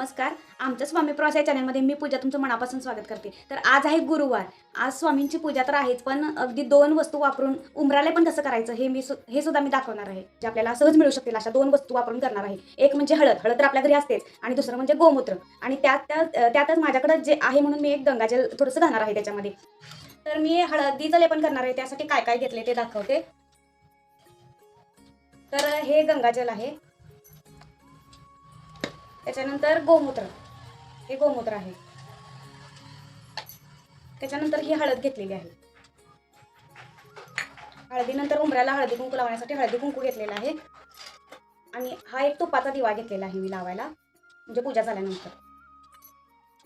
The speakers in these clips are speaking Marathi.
नमस्कार. आमच्या स्वामी प्रवास या चॅनलमध्ये मी पूजा तुमचं मनापासून स्वागत करते. तर आज आहे गुरुवार. आज स्वामींची पूजा तर आहेच, पण अगदी 2 वस्तू वापरून उंबराले पण कसं करायचं हे सुद्धा मी दाखवणार आहे. जे आपल्याला सहज मिळू शकतील अशा 2 वस्तू वापरून करणार आहे. एक म्हणजे हळद. हळद तर आपल्या घरी असतेच आणि दुसरं म्हणजे गोमूत्र आणि त्यातच माझ्याकडे जे आहे म्हणून मी एक गंगाजल थोडंसं घालणार आहे त्याच्यामध्ये. तर मी हळदीचं लेपन करणार आहे. त्यासाठी काय काय घेतले ते दाखवते. तर हे गंगाजल आहे. त्याच्यानंतर गोमूत्र, हे गोमूत्र आहे. त्याच्यानंतर ही हळद घेतलेली आहे. हळदीनंतर उंबऱ्याला हळदी कुंकू लावण्यासाठी हळदी कुंकू घेतलेला आहे. आणि हा एक तुपाचा दिवा घेतलेला आहे मी लावायला, म्हणजे पूजा झाल्यानंतर.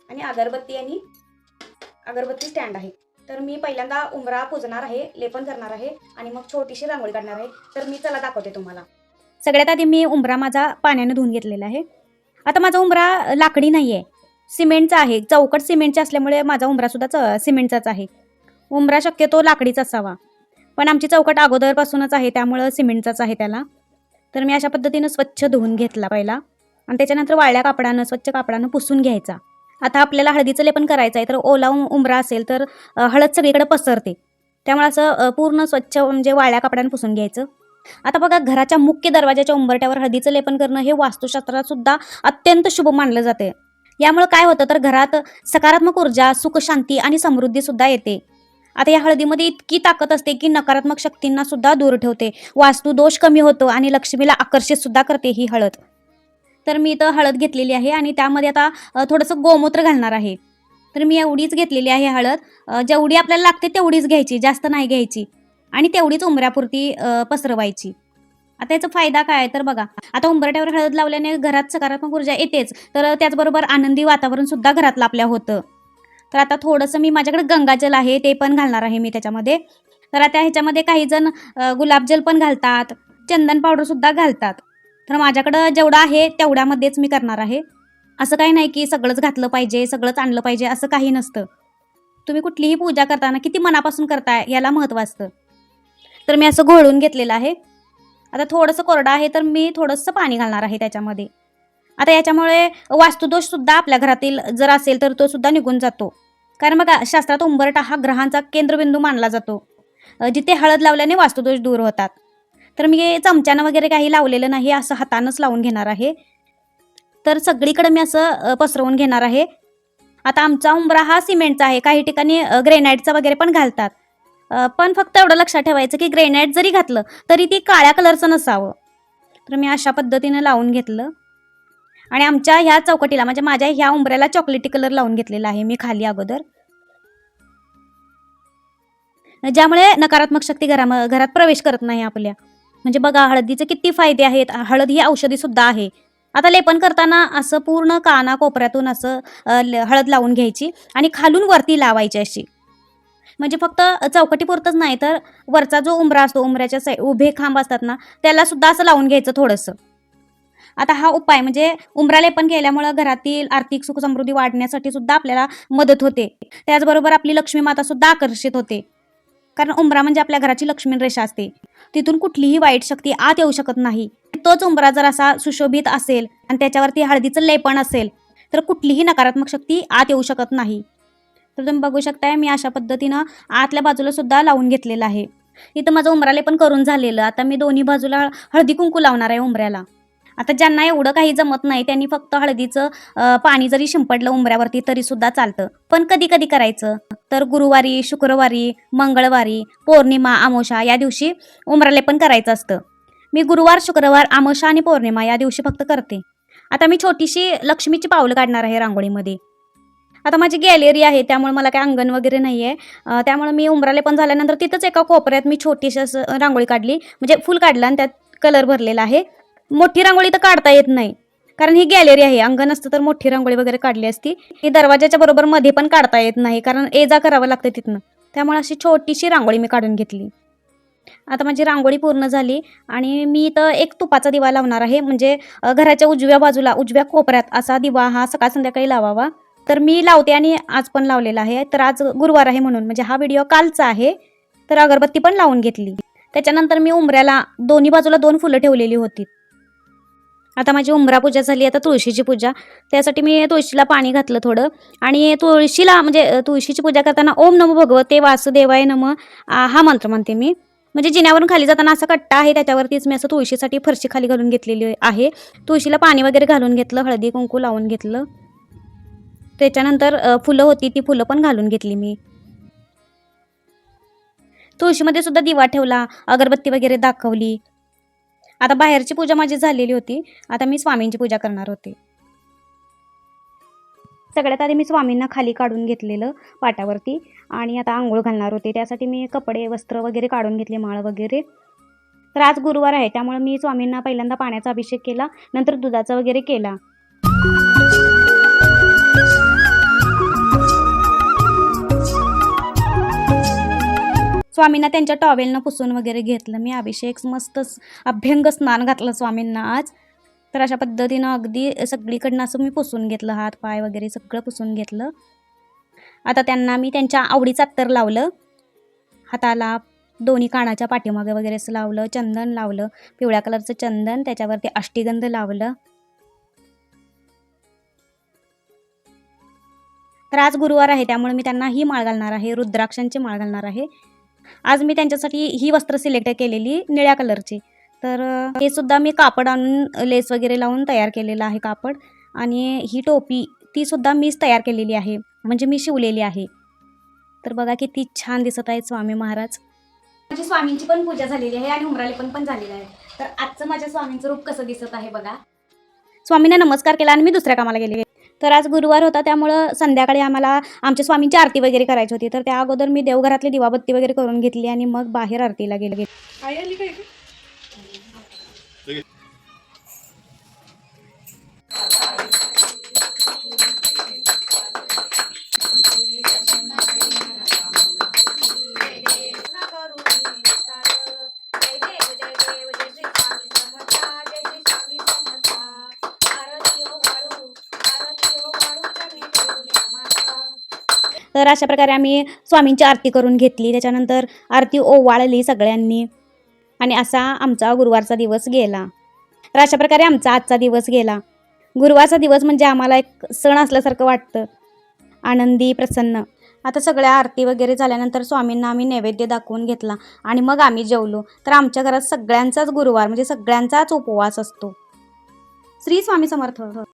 आणि अगरबत्ती स्टँड आहे. तर मी पहिल्यांदा उंबरा पुजणार आहे, लेपन करणार आहे आणि मग छोटीशी रांगोळी काढणार आहे. तर मी चला दाखवते तुम्हाला. सगळ्यात आधी मी उंबरा माझा पाण्याने धुवून घेतलेला आहे. आता माझा उंबरा लाकडी नाही आहे, सिमेंटचा आहे. चौकट सिमेंटचा असल्यामुळे माझा उंबरासुद्धा सिमेंटचाच आहे. उंबरा शक्यतो लाकडीचा असावा, पण आमची चौकट अगोदरपासूनच आहे त्यामुळं सिमेंटचाच आहे त्याला. तर मी अशा पद्धतीनं स्वच्छ धुवून घेतला पहिला आणि त्याच्यानंतर वाळल्या कापडानं, स्वच्छ कापडानं पुसून घ्यायचा. आता आपल्याला हळदीचं लेपन करायचं आहे, तर ओला उंबरा असेल तर हळद सगळीकडे पसरते, त्यामुळे असं पूर्ण स्वच्छ म्हणजे वाळल्या कापडानं पुसून घ्यायचं. आता बघा, घराच्या मुख्य दरवाजाच्या उंबरट्यावर हळदीचं लेपन करणं हे वास्तुशास्त्रात सुद्धा अत्यंत शुभ मानलं जाते. यामुळे काय होतं तर घरात सकारात्मक ऊर्जा, सुख, शांती आणि समृद्धी सुद्धा येते. आता या हळदीमध्ये इतकी ताकद असते की नकारात्मक शक्तींना सुद्धा दूर ठेवते, वास्तू दोष कमी होतो आणि लक्ष्मीला आकर्षित सुद्धा करते ही हळद. तर मी इथं हळद घेतलेली आहे आणि त्यामध्ये आता थोडंसं गोमूत्र घालणार आहे. तर मी एवढीच घेतलेली आहे हळद. जेवढी आपल्याला लागते तेवढीच घ्यायची, जास्त नाही घ्यायची आणि तेवढीच उंबऱ्यापुरती पसरवायची. आता याचा फायदा काय आहे तर बघा, आता उंबरट्यावर हळद लावल्याने घरात सकारात्मक ऊर्जा येतेच, तर त्याचबरोबर आनंदी वातावरण सुद्धा घरातलं आपल्या होतं. तर आता थोडंसं मी माझ्याकडे गंगाजल आहे ते पण घालणार आहे मी त्याच्यामध्ये. तर आता ह्याच्यामध्ये काही जण गुलाबजल पण घालतात, चंदन पावडर सुद्धा घालतात. तर माझ्याकडं जेवढं आहे तेवढ्यामध्येच मी करणार आहे. असं काही नाही की सगळंच घातलं पाहिजे, सगळंच आणलं पाहिजे, असं काही नसतं. तुम्ही कुठलीही पूजा करताना किती मनापासून करताय याला महत्त्व असतं. तर मी असं घोळून घेतलेलं आहे. आता थोडंसं कोरडं आहे तर मी थोडंसं पाणी घालणार आहे त्याच्यामध्ये. आता याच्यामुळे वास्तुदोष सुद्धा आपल्या घरातील जर असेल तर तो सुद्धा निघून जातो. कारण बघा, शास्त्रात उंबरठा हा ग्रहांचा केंद्रबिंदू मानला जातो, जिथे हळद लावल्याने वास्तुदोष दूर होतात. तर मी चमच्यानं वगैरे काही लावलेलं नाही, असं हातानंच लावून घेणार आहे. तर सगळीकडे मी असं पसरवून घेणार आहे. आता आमचा उंबरा हा सिमेंटचा आहे, काही ठिकाणी ग्रेनाईटचा वगैरे पण घालतात. पण फक्त एवढं लक्षात ठेवायचं की ग्रेनाईट जरी घातलं तरी ती काळ्या कलरचं नसावं. तर मी अशा पद्धतीने लावून घेतलं आणि आमच्या ह्या चौकटीला म्हणजे माझ्या ह्या उंबऱ्याला चॉकलेटी कलर लावून घेतलेला आहे मी खाली अगोदर, ज्यामुळे नकारात्मक शक्ती घरात प्रवेश करत नाही आपल्या. म्हणजे बघा, हळदीचे किती फायदे आहेत. हळद ही औषधी सुद्धा आहे. आता लेपन करताना असं पूर्ण काना कोपऱ्यातून असं हळद लावून घ्यायची आणि खालून वरती लावायची अशी. म्हणजे फक्त चौकटीपुरतंच नाही तर वरचा जो उंबरा असतो, उंबऱ्याच्या उभे खांब असतात ना, त्याला सुद्धा असं लावून घ्यायचं थोडंसं. आता हा उपाय म्हणजे उंबरा लेपन केल्यामुळं घरातील आर्थिक सुख समृद्धी वाढण्यासाठी सुद्धा आपल्याला मदत होते. त्याचबरोबर आपली लक्ष्मी माता सुद्धा आकर्षित होते. कारण उंबरा म्हणजे आपल्या घराची लक्ष्मी रेषा असते, तिथून कुठलीही वाईट शक्ती आत येऊ शकत नाही. तोच उंबरा जर असा सुशोभित असेल आणि त्याच्यावरती हळदीचं लेपन असेल तर कुठलीही नकारात्मक शक्ती आत येऊ शकत नाही. तर तुम्ही बघू शकताय मी अशा पद्धतीनं आतल्या बाजूला सुद्धा लावून घेतलेलं आहे. इथं माझं उंबरा लेपन करून झालेलं. आता मी दोन्ही बाजूला हळदी कुंकू लावणार आहे उंबऱ्याला. आता ज्यांना एवढं काही जमत नाही त्यांनी फक्त हळदीचं पाणी जरी शिंपडलं उंबऱ्यावरती तरी सुद्धा चालतं. पण कधी कधी करायचं तर गुरुवारी, शुक्रवारी, मंगळवारी, पौर्णिमा, अमावस्या या दिवशी उंबरा लेपन करायचं असतं. मी गुरुवार, शुक्रवार, अमावस्या आणि पौर्णिमा या दिवशी फक्त करते. आता मी छोटीशी लक्ष्मीची पावलं काढणार आहे रांगोळीमध्ये. आता माझी गॅलरी आहे त्यामुळे मला काही अंगण वगैरे नाही आहे, त्यामुळे मी उंबरा लेपन झाल्यानंतर तिथंच एका कोपऱ्यात मी छोटीशी असं रांगोळी काढली, म्हणजे फुल काढलं आणि त्यात कलर भरलेला आहे. मोठी रांगोळी तर काढता येत नाही कारण ही गॅलरी आहे. अंगण असतं तर मोठी रांगोळी वगैरे काढली असती. ही दरवाजाच्या बरोबर मध्ये पण काढता येत नाही कारण ये-जा करावं लागतं तिथनं, त्यामुळे अशी छोटीशी रांगोळी मी काढून घेतली. आता माझी रांगोळी पूर्ण झाली आणि मी इथं एक तुपाचा दिवा लावणार आहे. म्हणजे घराच्या उजव्या बाजूला, उजव्या कोपऱ्यात असा दिवा हा सकाळ संध्याकाळी लावावा. तर मी लावते आणि आज पण लावलेला आहे. तर आज गुरुवार आहे म्हणून, म्हणजे हा व्हिडिओ कालचा आहे, तर अगरबत्ती पण लावून घेतली. त्याच्यानंतर मी उंबऱ्याला दोन्ही बाजूला 2 फुलं ठेवलेली होती आता माझी उंबरा पूजा झाली, आता तुळशीची पूजा. त्यासाठी मी तुळशीला पाणी घातलं थोडं आणि तुळशीला म्हणजे तुळशीची पूजा करताना ओम नमो भगवते वासुदेवाय नमः हा मंत्र म्हणते मी. म्हणजे जिन्यावरून खाली जाताना असा कट्टा आहे, त्याच्यावरतीच मी असं तुळशीसाठी फरशी खाली घालून घेतलेली आहे. तुळशीला पाणी वगैरे घालून घेतलं, हळदी कुंकू लावून घेतलं. त्याच्यानंतर फुलं होती ती फुलं पण घालून घेतली मी. तुळशीमध्ये सुद्धा दिवा ठेवला, अगरबत्ती वगैरे दाखवली. आता बाहेरची पूजा माझी झालेली होती, आता मी स्वामींची पूजा करणार होते. सगळ्यात आधी मी स्वामींना खाली काढून घेतलेलं पाटावरती आणि आता आंघोळ घालणार होते. त्यासाठी मी कपडे वस्त्र वगैरे काढून घेतले, माळ वगैरे. तर आज गुरुवार आहे, त्यामुळे मी स्वामींना पहिल्यांदा पाण्याचा अभिषेक केला, नंतर दुधाचा वगैरे केला. स्वामींना त्यांच्या टॉवेलनं पुसून वगैरे घेतलं मी. अभिषेक मस्त अभ्यंग स्नान घातलं स्वामींना आज. तर अशा पद्धतीनं अगदी सगळीकडनं असं मी पुसून घेतलं, हात पाय वगैरे सगळं पुसून घेतलं. आता त्यांना मी त्यांच्या आवडीचं अत्तर लावलं, हाताला दोन्ही कानाच्या पाठीमागे वगैरे असं लावलं, चंदन लावलं, पिवळ्या कलरचं चंदन, त्याच्यावरती अष्टीगंध लावलं. तर आज गुरुवार आहे, त्यामुळे मी त्यांना ही माळ घालणार आहे, रुद्राक्षांची माळ घालणार आहे. आज मी त्यांच्यासाठी ही वस्त्र सिलेक्ट केलेली निळ्या कलरची. तर हे सुद्धा मी कापड आणून लेस वगैरे लावून तयार केलेलं आहे कापड. आणि ही टोपी ती सुद्धा मीच तयार केलेली आहे, म्हणजे मी शिवलेली आहे. तर बघा किती छान दिसत आहेत स्वामी महाराज. माझी स्वामींची पण पूजा झालेली आहे आणि उमरालेपण पण झालेलं आहे. तर आजचं माझ्या स्वामींचं रूप कसं दिसत आहे बघा. स्वामींना नमस्कार केला आणि मी दुसऱ्या कामाला गेले. तर आज गुरुवार होता, त्यामुळं संध्याकाळी आम्हाला आमच्या स्वामींची आरती वगैरे करायची होती. तर त्या अगोदर मी देवघरातली दिवाबत्ती वगैरे करून घेतली आणि मग बाहेर आरतीला गेले. तर अशा प्रकारे आम्ही स्वामींची आरती करून घेतली. त्याच्यानंतर आरती ओवाळली सगळ्यांनी आणि असा आमचा गुरुवारचा दिवस गेला. तर अशा प्रकारे आमचा आजचा दिवस गेला. गुरुवारचा दिवस म्हणजे आम्हाला एक सण असल्यासारखं वाटतं, आनंदी प्रसन्न. आता सगळ्या आरती वगैरे झाल्यानंतर स्वामींना आम्ही नैवेद्य दाखवून घेतला आणि मग आम्ही जेवलो. तर आमच्या घरात सगळ्यांचाच गुरुवार म्हणजे सगळ्यांचाच उपवास असतो. श्री स्वामी समर्थ.